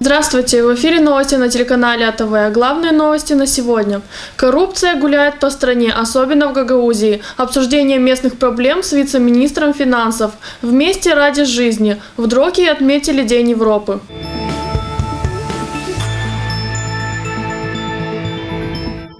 Здравствуйте! В эфире новости на телеканале АТВ. Главные новости на сегодня. Коррупция гуляет по стране, особенно в Гагаузии. Обсуждение местных проблем с вице-министром финансов. Вместе ради жизни. В Дроке отметили День Европы.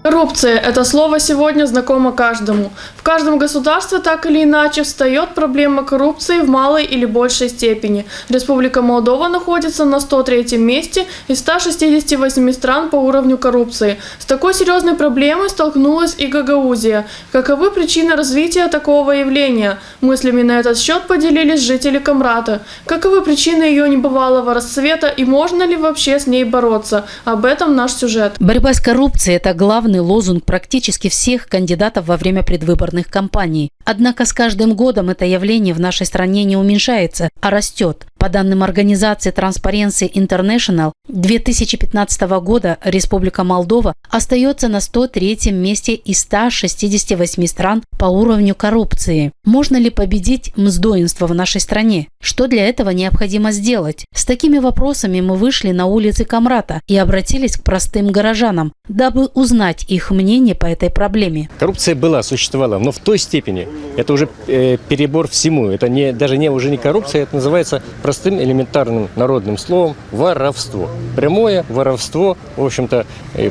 Коррупция – это слово сегодня знакомо каждому. В каждом государстве так или иначе встает проблема коррупции в малой или большей степени. Республика Молдова находится на 103-м месте из 168 стран по уровню коррупции. С такой серьезной проблемой столкнулась и Гагаузия. Каковы причины развития такого явления? Мыслями на этот счет поделились жители Камрата. Каковы причины ее небывалого расцвета и можно ли вообще с ней бороться? Об этом наш сюжет. Борьба с коррупцией – это главный лозунг практически всех кандидатов во время предвыборных кампаний. Однако с каждым годом это явление в нашей стране не уменьшается, а растет. По данным организации Transparency International, 2015 года Республика Молдова остается на 103-м месте из 168 стран по уровню коррупции. Можно ли победить мздоинство в нашей стране? Что для этого необходимо сделать? С такими вопросами мы вышли на улицы Камрата и обратились к простым горожанам, дабы узнать их мнение по этой проблеме. Коррупция существовала, но в той степени, это уже перебор всему. Это уже не коррупция, это называется простым элементарным народным словом воровство. Прямое воровство, в общем-то,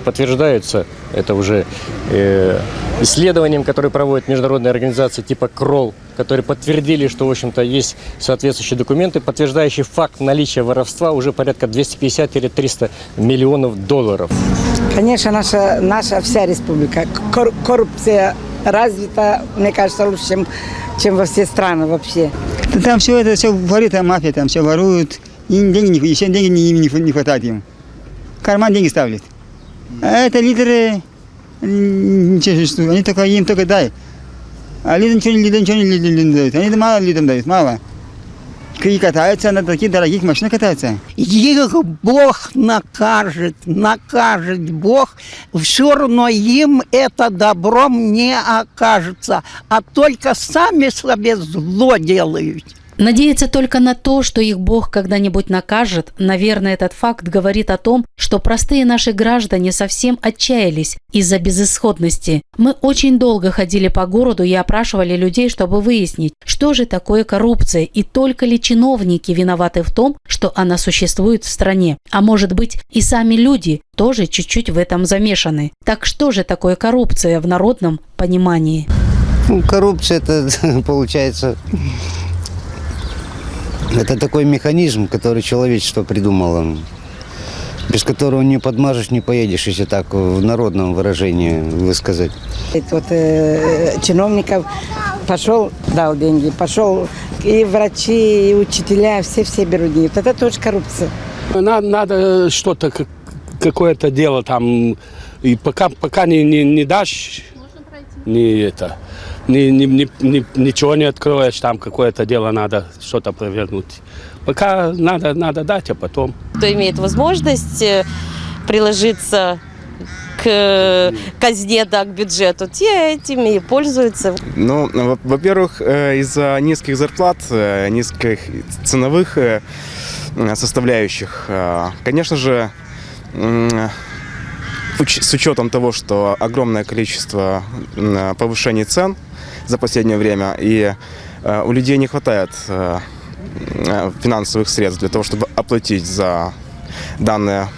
подтверждается это уже исследованием, которое проводят международные организации типа КРОЛ, которые подтвердили, что, в общем-то, есть соответствующие документы, подтверждающие факт наличия воровства уже порядка 250-300 миллионов долларов. Конечно, наша вся республика. Коррупция развита, мне кажется, лучше, чем во все страны вообще. Там все ворит, мафия, там все воруют, и еще деньги не хватает им. В карман деньги ставят. А это лидеры, ничего, им только дай. А лидерам ничего не дают. Они мало лидерам дают, мало. И катаются на таких дорогих машинах катаются. Их Бог накажет Бог, все равно им это добром не окажется, а только сами себе зло делают. Надеяться только на то, что их Бог когда-нибудь накажет, наверное, этот факт говорит о том, что простые наши граждане совсем отчаялись из-за безысходности. Мы очень долго ходили по городу и опрашивали людей, чтобы выяснить, что же такое коррупция и только ли чиновники виноваты в том, что она существует в стране. А может быть, и сами люди тоже чуть-чуть в этом замешаны. Так что же такое коррупция в народном понимании? Коррупция – это получается... Это такой механизм, который человечество придумало, без которого не подмажешь, не поедешь, если так в народном выражении высказать. Вот чиновников пошел, дал деньги, пошел и врачи, и учителя, все берут деньги. Вот это тоже коррупция. Надо что-то, какое-то дело там, и пока не дашь, ничего не откроешь, там какое-то дело надо что-то провернуть. Пока надо дать, а потом. Кто имеет возможность приложиться к казне, да, к бюджету, те этими и пользуются. Ну, во-первых, из-за низких зарплат, низких ценовых составляющих, конечно же, с учетом того, что огромное количество повышений цен за последнее время, и у людей не хватает финансовых средств для того, чтобы оплатить за данное,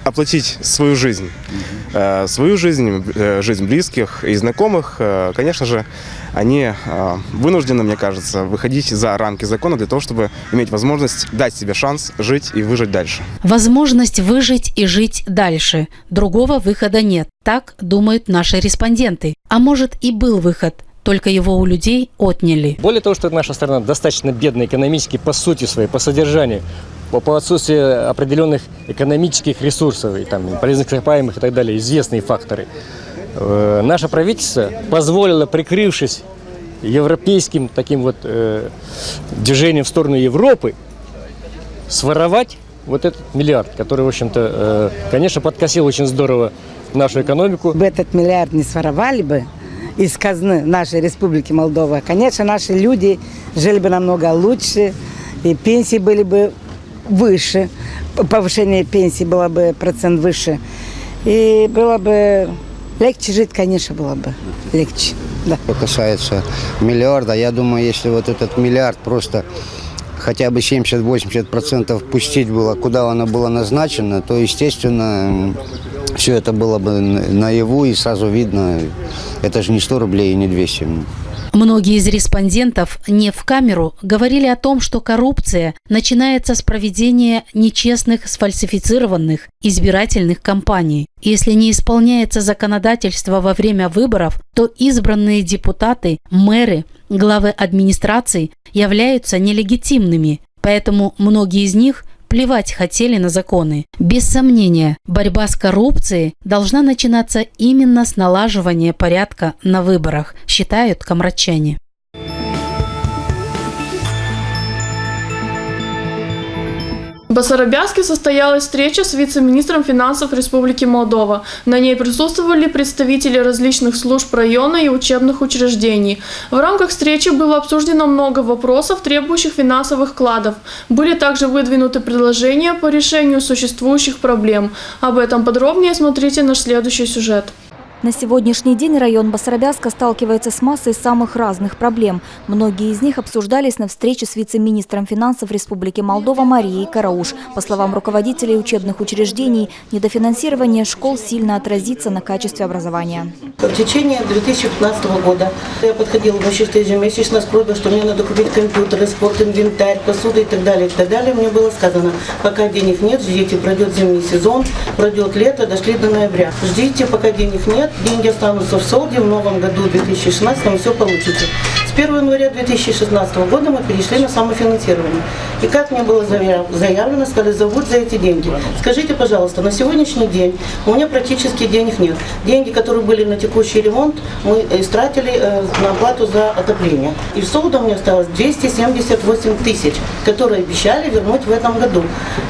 оплатить свою жизнь, жизнь близких и знакомых, конечно же, они вынуждены, мне кажется, выходить за рамки закона для того, чтобы иметь возможность дать себе шанс жить и выжить дальше. Возможность выжить и жить дальше. Другого выхода нет. Так думают наши респонденты. А может и был выход, только его у людей отняли. Более того, что наша страна достаточно бедна экономически по сути своей, по содержанию, по отсутствию определенных экономических ресурсов, и, полезных ископаемых и так далее, известные факторы. Наше правительство позволило, прикрывшись европейским таким движением в сторону Европы, своровать вот этот миллиард, который, в общем-то, конечно, подкосил очень здорово нашу экономику. Бы этот миллиард не своровали бы из казны нашей Республики Молдова, конечно, наши люди жили бы намного лучше, и пенсии были бы выше, повышение пенсии было бы процент выше. И было бы легче жить, конечно, было бы легче. Да. Что касается миллиарда, я думаю, если вот этот миллиард просто хотя бы 70-80% пустить было, куда оно было назначено, то, естественно, все это было бы наяву и сразу видно, это же не 100 рублей и не 200. Многие из респондентов не в камеру говорили о том, что коррупция начинается с проведения нечестных, сфальсифицированных избирательных кампаний. Если не исполняется законодательство во время выборов, то избранные депутаты, мэры, главы администраций являются нелегитимными, поэтому многие из них плевать хотели на законы. Без сомнения, борьба с коррупцией должна начинаться именно с налаживания порядка на выборах, считают камрадчане. В Басарабяске состоялась встреча с вице-министром финансов Республики Молдова. На ней присутствовали представители различных служб района и учебных учреждений. В рамках встречи было обсуждено много вопросов, требующих финансовых вкладов. Были также выдвинуты предложения по решению существующих проблем. Об этом подробнее смотрите наш следующий сюжет. На сегодняшний день район Басарабяска сталкивается с массой самых разных проблем. Многие из них обсуждались на встрече с вице-министром финансов Республики Молдова Марией Карауш. По словам руководителей учебных учреждений, недофинансирование школ сильно отразится на качестве образования. В течение 2015 года я подходила ежемесячно с просьбой, что мне надо купить компьютеры, спортинвентарь, посуду и так далее, и так далее. Мне было сказано, пока денег нет, ждите, пройдет зимний сезон, пройдет лето, дошли до ноября. Ждите, пока денег нет. Деньги останутся в солде, в новом году, 2016, все получите. С 1 января 2016 года мы перешли на самофинансирование. И как мне было заявлено, сказали, забудь за эти деньги. Скажите, пожалуйста, на сегодняшний день у меня практически денег нет. Деньги, которые были на текущий ремонт, мы истратили на оплату за отопление. И в солде у меня осталось 278 тысяч, которые обещали вернуть в этом году.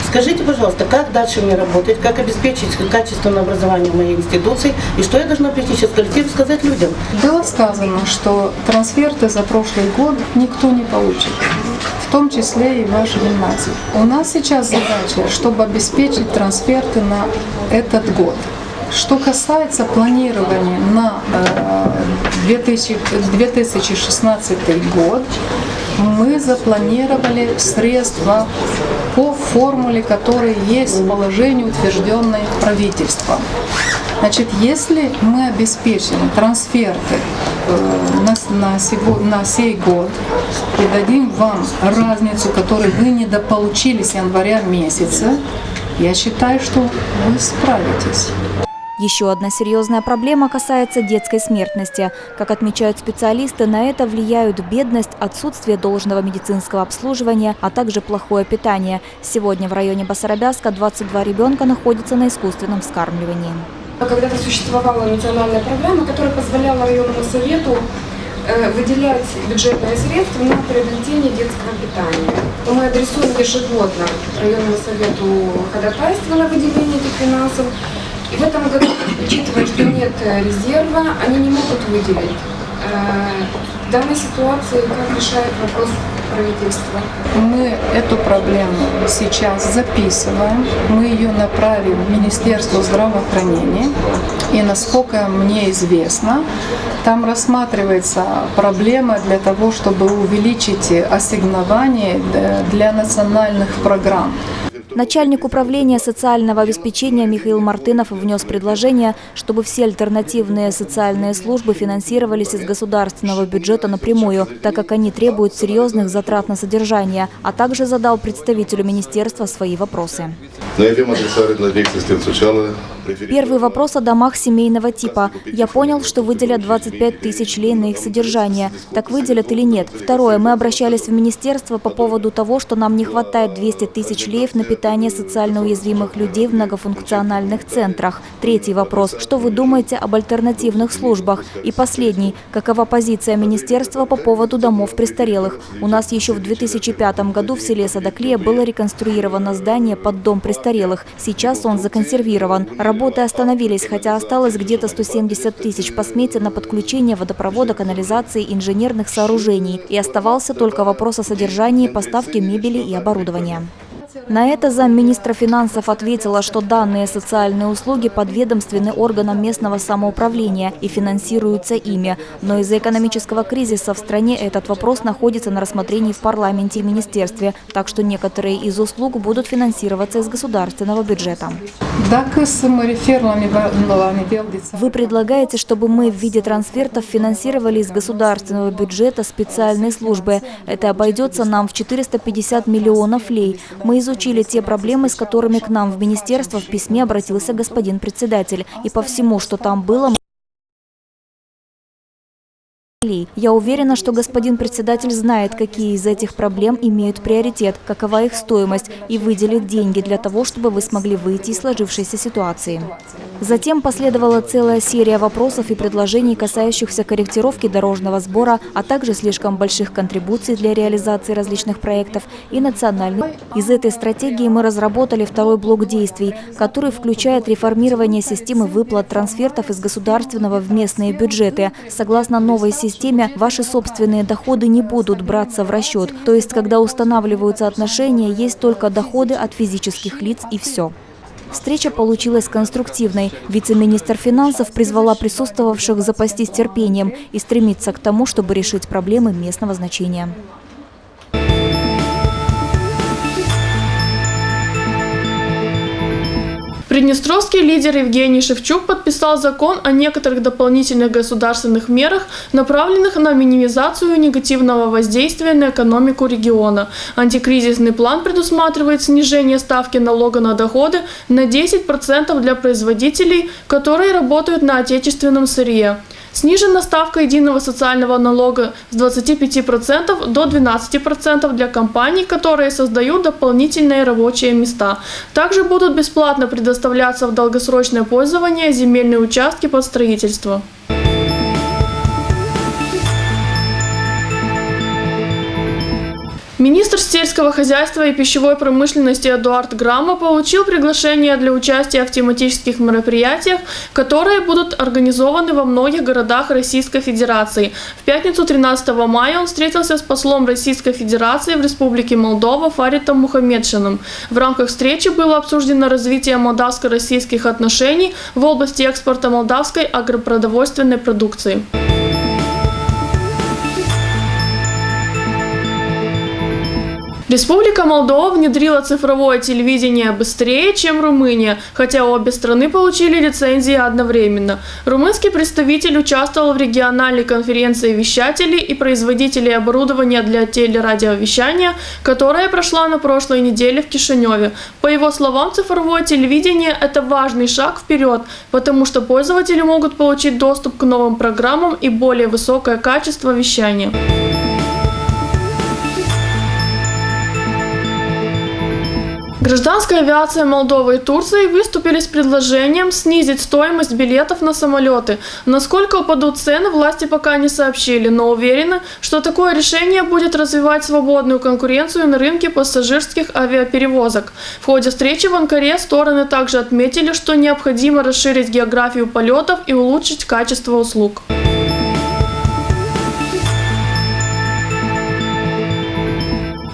Скажите, пожалуйста, как дальше мне работать, как обеспечить качественное образование в моей институции, и что я должна прийти сейчас в коллектив и сказать людям? Было сказано, что трансферты за прошлый год никто не получит, в том числе и ваши гимназии. У нас сейчас задача, чтобы обеспечить трансферты на этот год. Что касается планирования на 2016 год, мы запланировали средства по формуле, которая есть в положении, утвержденной правительством. Значит, если мы обеспечим трансферты на сей год и дадим вам разницу, которую вы недополучили с января месяца, я считаю, что вы справитесь. Еще одна серьезная проблема касается детской смертности. Как отмечают специалисты, на это влияют бедность, отсутствие должного медицинского обслуживания, а также плохое питание. Сегодня в районе Басарабяска 22 ребенка находятся на искусственном вскармливании. Когда-то существовала национальная программа, которая позволяла районному совету выделять бюджетные средства на приобретение детского питания. Мы адресуем ежегодно районному совету ходатайство на выделение этих финансов. И в этом году, учитывая, что нет резерва, они не могут выделить. В данной ситуации как решает вопрос правительства? Мы эту проблему сейчас записываем, мы ее направим в Министерство здравоохранения. И насколько мне известно, там рассматривается проблема для того, чтобы увеличить ассигнования для национальных программ. Начальник управления социального обеспечения Михаил Мартынов внес предложение, чтобы все альтернативные социальные службы финансировались из государственного бюджета напрямую, так как они требуют серьезных затрат на содержание, а также задал представителю министерства свои вопросы. Первый вопрос о домах семейного типа. Я понял, что выделят 25 тысяч лей на их содержание. Так выделят или нет? Второе. Мы обращались в министерство по поводу того, что нам не хватает 200 тысяч леев на питание социально уязвимых людей в многофункциональных центрах. Третий вопрос. Что вы думаете об альтернативных службах? И последний. Какова позиция министерства по поводу домов престарелых? У нас еще в 2005 году в селе Садаклия было реконструировано здание под дом престарелых. Сейчас он законсервирован. Работы остановились, хотя осталось где-то 170 тысяч по смете на подключение водопровода, канализации, инженерных сооружений. И оставался только вопрос о содержании, поставке мебели и оборудования. На это замминистра финансов ответила, что данные социальные услуги подведомственны органам местного самоуправления и финансируются ими. Но из-за экономического кризиса в стране этот вопрос находится на рассмотрении в парламенте и министерстве, так что некоторые из услуг будут финансироваться из государственного бюджета. Вы предлагаете, чтобы мы в виде трансфертов финансировали из государственного бюджета специальные службы. Это обойдется нам в 450 миллионов лей. Мы изучили те проблемы, с которыми к нам в министерство в письме обратился господин председатель. И по всему, что там было, я уверена, что господин председатель знает, какие из этих проблем имеют приоритет, какова их стоимость, и выделит деньги для того, чтобы вы смогли выйти из сложившейся ситуации. Затем последовала целая серия вопросов и предложений, касающихся корректировки дорожного сбора, а также слишком больших контрибуций для реализации различных проектов и национальных. Из этой стратегии мы разработали второй блок действий, который включает реформирование системы выплат трансфертов из государственного в местные бюджеты. Согласно новой системе, ваши собственные доходы не будут браться в расчет. То есть, когда устанавливаются отношения, есть только доходы от физических лиц и все. Встреча получилась конструктивной. Вице-министр финансов призвала присутствовавших запастись терпением и стремиться к тому, чтобы решить проблемы местного значения. Приднестровский лидер Евгений Шевчук подписал закон о некоторых дополнительных государственных мерах, направленных на минимизацию негативного воздействия на экономику региона. Антикризисный план предусматривает снижение ставки налога на доходы на 10% для производителей, которые работают на отечественном сырье. Снижена ставка единого социального налога с 25% до 12% для компаний, которые создают дополнительные рабочие места. Также будут бесплатно предоставляться в долгосрочное пользование земельные участки под строительство. Министр сельского хозяйства и пищевой промышленности Эдуард Грамма получил приглашение для участия в тематических мероприятиях, которые будут организованы во многих городах Российской Федерации. В пятницу 13 мая он встретился с послом Российской Федерации в Республике Молдова Фаритом Мухамедшиным. В рамках встречи было обсуждено развитие молдавско-российских отношений в области экспорта молдавской агропродовольственной продукции. Республика Молдова внедрила цифровое телевидение быстрее, чем Румыния, хотя обе страны получили лицензии одновременно. Румынский представитель участвовал в региональной конференции вещателей и производителей оборудования для телерадиовещания, которая прошла на прошлой неделе в Кишиневе. По его словам, цифровое телевидение – это важный шаг вперед, потому что пользователи могут получить доступ к новым программам и более высокое качество вещания. Гражданская авиация Молдовы и Турции выступили с предложением снизить стоимость билетов на самолеты. Насколько упадут цены, власти пока не сообщили, но уверены, что такое решение будет развивать свободную конкуренцию на рынке пассажирских авиаперевозок. В ходе встречи в Анкаре стороны также отметили, что необходимо расширить географию полетов и улучшить качество услуг.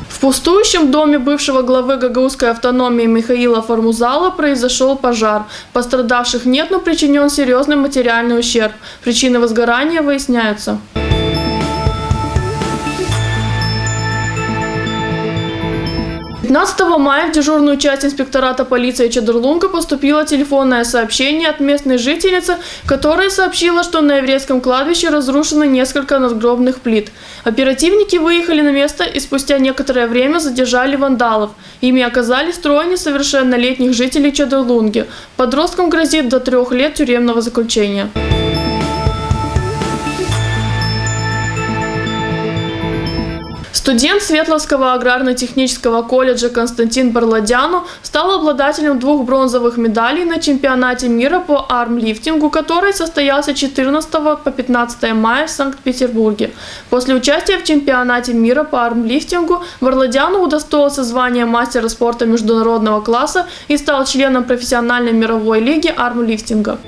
В пустующем доме бывшего главы гагаузской автономии Михаила Формузала произошел пожар. Пострадавших нет, но причинен серьезный материальный ущерб. Причины возгорания выясняются. 15 мая в дежурную часть инспектората полиции Чедрлунга поступило телефонное сообщение от местной жительницы, которая сообщила, что на еврейском кладбище разрушено несколько надгробных плит. Оперативники выехали на место и спустя некоторое время задержали вандалов. Ими оказались трое несовершеннолетних жителей Чедрлунги. Подросткам грозит до 3 лет тюремного заключения. Студент Светловского аграрно-технического колледжа Константин Барладяну стал обладателем 2 бронзовых медалей на чемпионате мира по армлифтингу, который состоялся 14 по 15 мая в Санкт-Петербурге. После участия в чемпионате мира по армлифтингу Барладяну удостоился звания мастера спорта международного класса и стал членом профессиональной мировой лиги армлифтинга.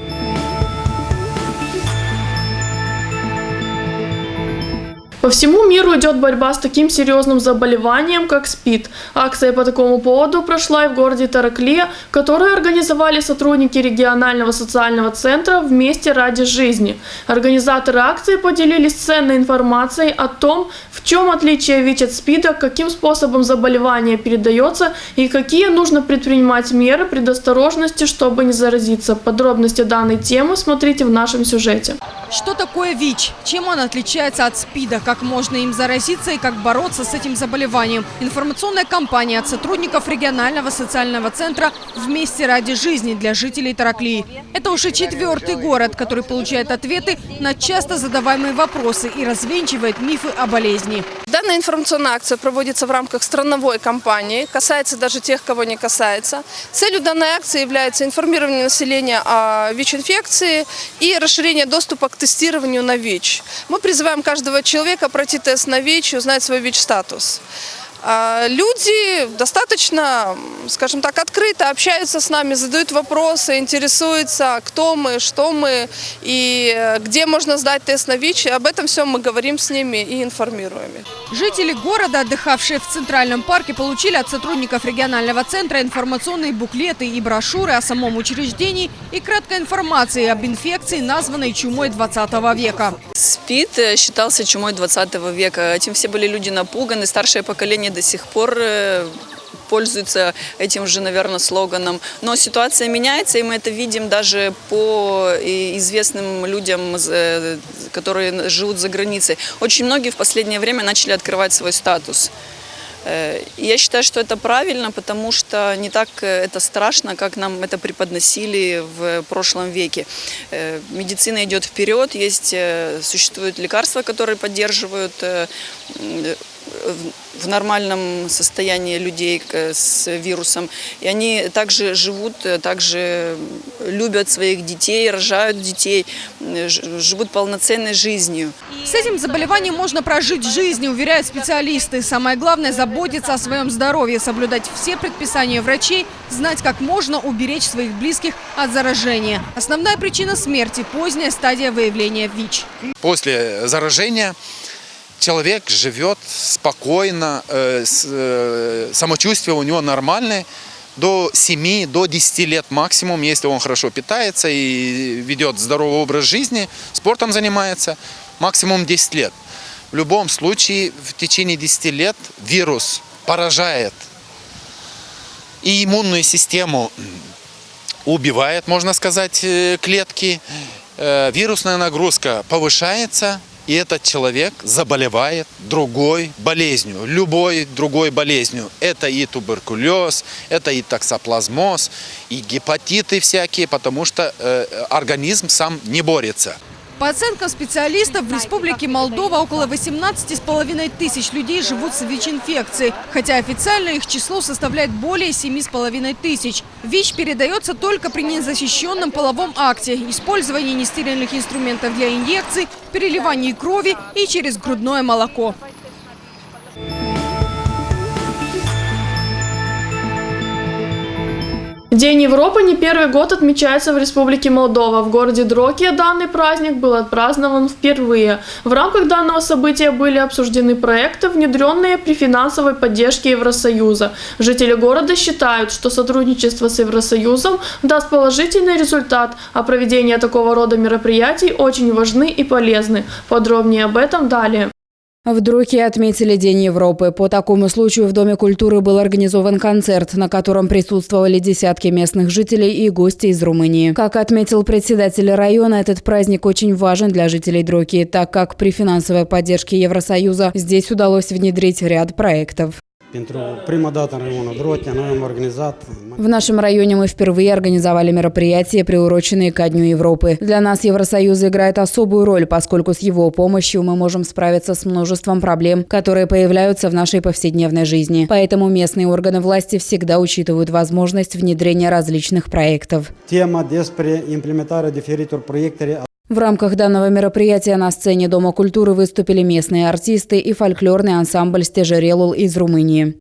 По всему миру идет борьба с таким серьезным заболеванием, как СПИД. Акция по такому поводу прошла и в городе Тараклия, которую организовали сотрудники регионального социального центра «Вместе ради жизни». Организаторы акции поделились ценной информацией о том, в чем отличие ВИЧ от СПИДа, каким способом заболевание передается и какие нужно предпринимать меры предосторожности, чтобы не заразиться. Подробности данной темы смотрите в нашем сюжете. Что такое ВИЧ? Чем он отличается от СПИДа? Как можно им заразиться и как бороться с этим заболеванием? Информационная кампания от сотрудников регионального социального центра «Вместе ради жизни» для жителей Тараклии. Это уже 4-й город, который получает ответы на часто задаваемые вопросы и развенчивает мифы о болезни. Данная информационная акция проводится в рамках страновой кампании, касается даже тех, кого не касается. Целью данной акции является информирование населения о ВИЧ-инфекции и расширение доступа к тестированию на ВИЧ. Мы призываем каждого человека пройти тест на ВИЧ и узнать свой ВИЧ-статус. Люди достаточно, скажем так, открыто общаются с нами, задают вопросы, интересуются, кто мы, что мы и где можно сдать тест на ВИЧ. Об этом всем мы говорим с ними и информируем их. Жители города, отдыхавшие в Центральном парке, получили от сотрудников регионального центра информационные буклеты и брошюры о самом учреждении и краткой информации об инфекции, названной чумой 20 века. СПИД считался чумой 20 века. Этим все были люди напуганы, старшее поколение до сих пор пользуются этим же, наверное, слоганом. Но ситуация меняется, и мы это видим даже по известным людям, которые живут за границей. Очень многие в последнее время начали открывать свой статус. Я считаю, что это правильно, потому что не так это страшно, как нам это преподносили в прошлом веке. Медицина идет вперед, существуют лекарства, которые поддерживают в нормальном состоянии людей с вирусом. И они также живут, также любят своих детей, рожают детей, живут полноценной жизнью. С этим заболеванием можно прожить жизнь, уверяют специалисты. Самое главное – заботиться о своем здоровье, соблюдать все предписания врачей, знать, как можно уберечь своих близких от заражения. Основная причина смерти – поздняя стадия выявления ВИЧ. После заражения человек живет спокойно, самочувствие у него нормальное, до 7, до 10 лет максимум, если он хорошо питается и ведет здоровый образ жизни, спортом занимается, максимум 10 лет. В любом случае, в течение 10 лет вирус поражает и иммунную систему убивает, можно сказать, клетки, вирусная нагрузка повышается, и этот человек заболевает другой болезнью, любой другой болезнью. Это и туберкулез, это и токсоплазмоз, и гепатиты всякие, потому что организм сам не борется. По оценкам специалистов, в Республике Молдова около 18,5 тысяч людей живут с ВИЧ-инфекцией, хотя официально их число составляет более 7,5 тысяч. ВИЧ передается только при незащищенном половом акте, использовании нестерильных инструментов для инъекций, переливании крови и через грудное молоко. День Европы не первый год отмечается в Республике Молдова. В городе Дрокия данный праздник был отпразднован впервые. В рамках данного события были обсуждены проекты, внедренные при финансовой поддержке Евросоюза. Жители города считают, что сотрудничество с Евросоюзом даст положительный результат, а проведение такого рода мероприятий очень важны и полезны. Подробнее об этом далее. В Дрокии отметили День Европы. По такому случаю в Доме культуры был организован концерт, на котором присутствовали десятки местных жителей и гости из Румынии. Как отметил председатель района, этот праздник очень важен для жителей Дрокии, так как при финансовой поддержке Евросоюза здесь удалось внедрить ряд проектов. В нашем районе мы впервые организовали мероприятия, приуроченные ко Дню Европы. Для нас Евросоюз играет особую роль, поскольку с его помощью мы можем справиться с множеством проблем, которые появляются в нашей повседневной жизни. Поэтому местные органы власти всегда учитывают возможность внедрения различных проектов. В рамках данного мероприятия на сцене Дома культуры выступили местные артисты и фольклорный ансамбль «Стежерелул» из Румынии.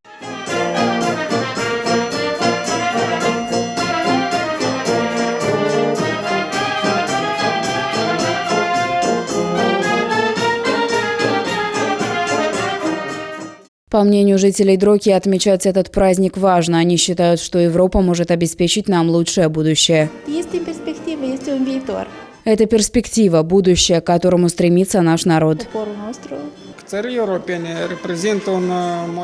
По мнению жителей Дроки, отмечать этот праздник важно. Они считают, что Европа может обеспечить нам лучшее будущее. Есть перспектива, есть viitor. Это перспектива, будущее, к которому стремится наш народ.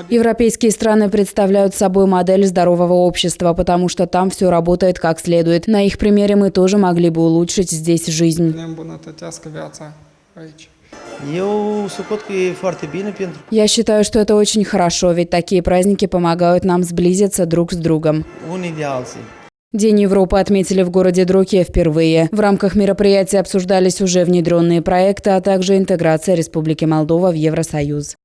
Европейские страны представляют собой модель здорового общества, потому что там все работает как следует. На их примере мы тоже могли бы улучшить здесь жизнь. Я считаю, что это очень хорошо, ведь такие праздники помогают нам сблизиться друг с другом. День Европы отметили в городе Дроки впервые. В рамках мероприятия обсуждались уже внедренные проекты, а также интеграция Республики Молдова в Евросоюз.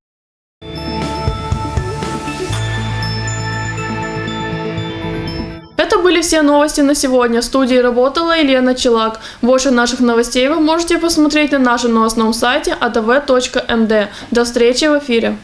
Это были все новости на сегодня. В студии работала Елена Челак. Больше наших новостей вы можете посмотреть на нашем новостном сайте atv.md. До встречи в эфире.